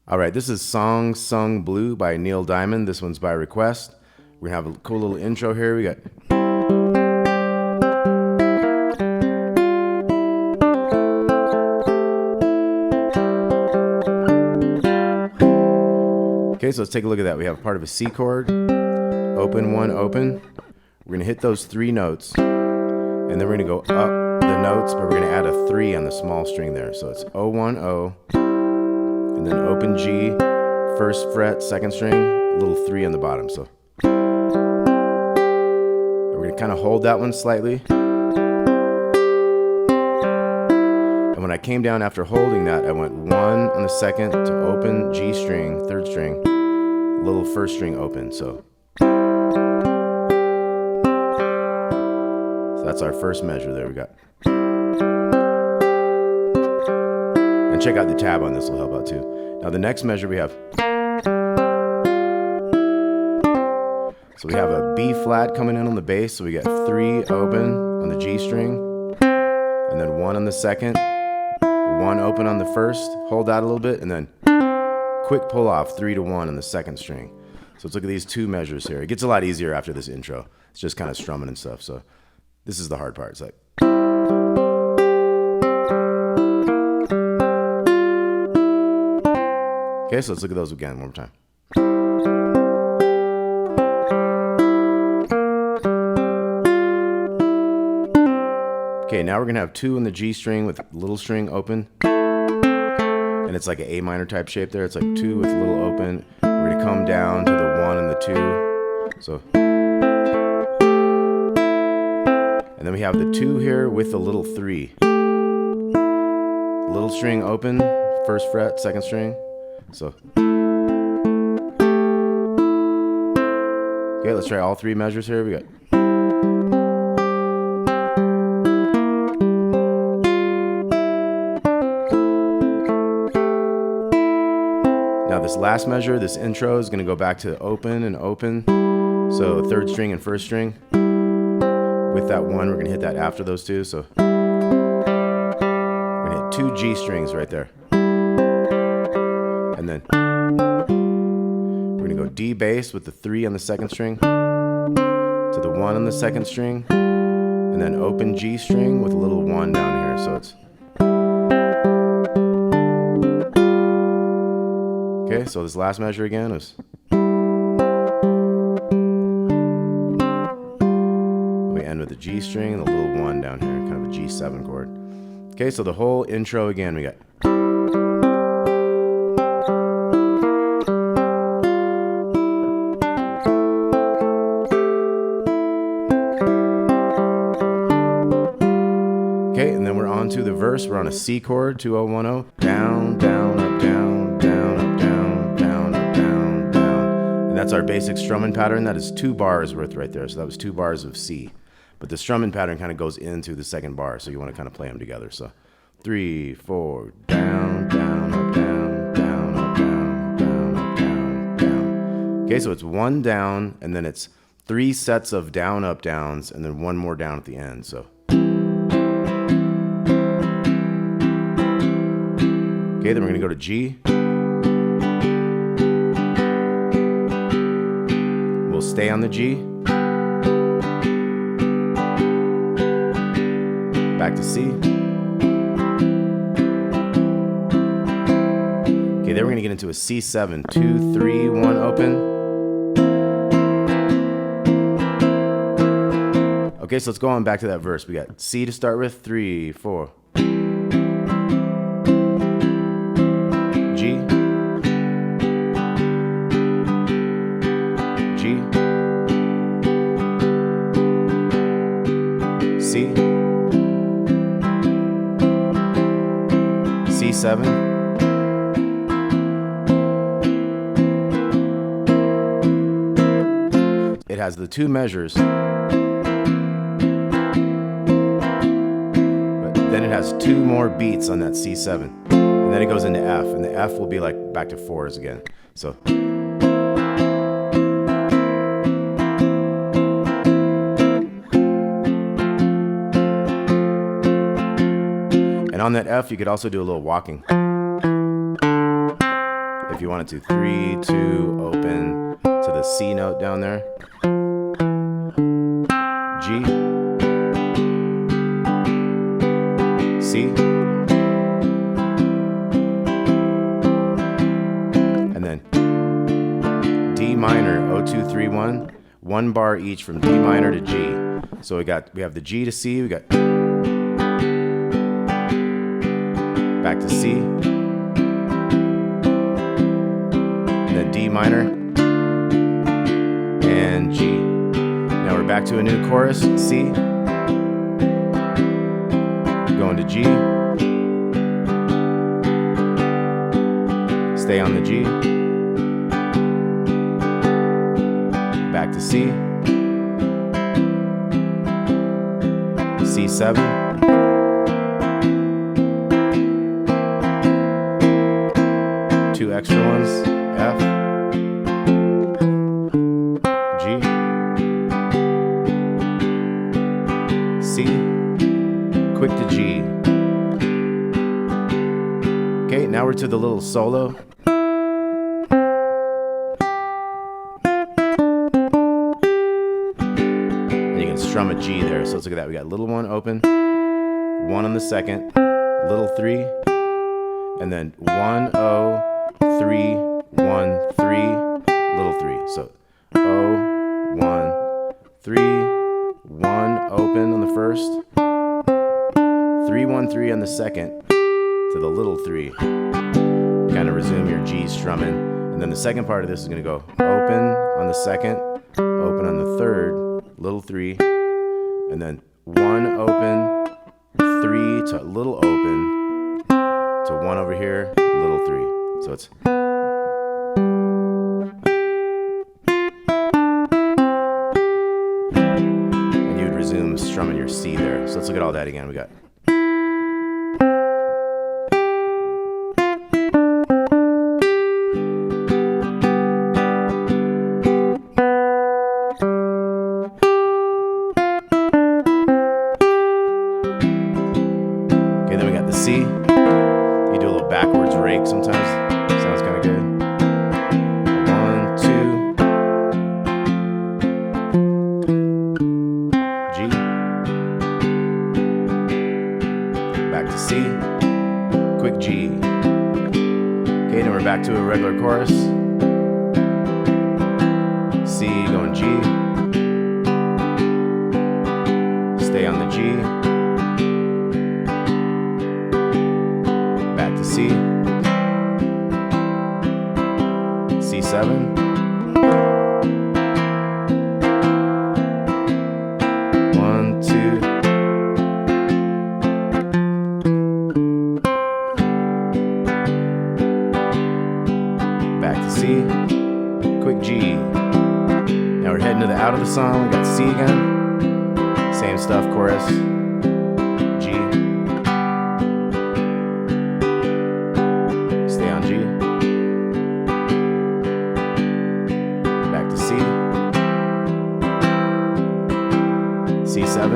All right, this is Song Sung Blue by Neil Diamond. This one's by request. We're gonna have a cool little intro here. We got. Okay, so let's take a look at that. We have part of a C chord, open, one, open. We're gonna hit those 3 notes, and then we're gonna go up the notes, but we're gonna add a 3 on the small string there. So it's O, 1, O, and then open G, first fret, second string, little 3 on the bottom. So we're gonna kind of hold that one slightly. And when I came down after holding that, I went 1 on the second to open G string, third string, little first string open. So that's our first measure there. We got. And check out the tab on this, will help out too. Now the next measure we have. So we have a B flat coming in on the bass, so we got 3 open on the G string, and then 1 on the second, 1 open on the first, hold that a little bit, and then quick pull off 3 to 1 on the second string. So let's look at these 2 measures here. It gets a lot easier after this intro. It's just kind of strumming and stuff. So this is the hard part. It's like. Okay, so let's look at those again one more time. Okay, now we're gonna have 2 in the G string with little string open. And it's like an A minor type shape there. It's like 2 with a little open. We're gonna come down to the 1 and the 2. So. And then we have the 2 here with the little 3. Little string open, first fret, second string. So. Okay, let's try all 3 measures here. We got. Now this last measure, this intro, is going to go back to open and open. So third string and first string. With that 1, we're going to hit that after those 2. So we're going to hit 2 G strings right there. And then we're going to go D bass with the 3 on the second string to the 1 on the second string, and then open G string with a little 1 down here. So it's. Okay, so this last measure again is. We end with a G string and a little 1 down here, kind of a G7 chord. Okay, so the whole intro again, we got. Okay, and then we're on to the verse. We're on a C chord, 2010, down, down, up, down, down, up, down, down, up, down, down. And that's our basic strumming pattern. That is 2 bars worth right there. So that was 2 bars of C. But the strumming pattern kind of goes into the second bar, so you want to kind of play them together. So 3, 4, down, down, up, down, down, up, down, down, up, down, down. Okay, so it's 1 down, and then it's 3 sets of down, up, downs, and then 1 more down at the end. So. Okay, then we're going to go to G. We'll stay on the G. Back to C. Okay, then we're going to get into a C7. 2, 3, 1, open. Okay, so let's go on back to that verse. We got C to start with, 3, 4. G, G, C, C7, it has the 2 measures, but then it has 2 more beats on that C7. And then it goes into F, and the F will be like back to 4s again. So. And on that F, you could also do a little walking. if you wanted to. 3, 2, open to the C note down there. G, C, and then D minor, 0231, 1 bar each from D minor to G. So we have the G to C, we got back to C, and then D minor, and G. Now we're back to a new chorus, C, going to G, stay on the G, back to C, C7, two extra ones, F, G, C, quick to G. Okay, now we're to the little solo. And you can strum a G there. So let's look at that. We got little 1 open, 1 on the second, little 3, and then 1, 0, 3, 1, 3, little 3. So 0, 1, 3, 1 open on the first, 3, 1, 3 on the second to the little 3. Kind of resume your G strumming. And then the second part of this is going to go open on the second, open on the third, little 3, and then 1 open, 3 to little open to 1 over here, little 3. So it's and you would resume strumming your C there. So let's look at all that again. We got the C. You do a little backwards rake sometimes. Sounds kind of good. 1, 2. G. Back to C. Quick G. Okay, then we're back to a regular chorus. C going G. Stay on the G. To C, C7, 1, 2, back to C, quick G. Now we're heading to the out of the song. We got C again, same stuff, chorus, G. G, back to C, C7,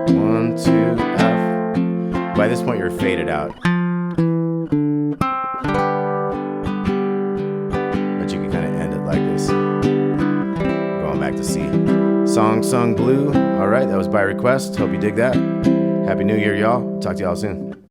1, 2, F. By this point you're faded out, but you can kind of end it like this, going back to C. Song Sung Blue. All right, that was by request. Hope you dig that. Happy New Year, y'all. Talk to y'all soon.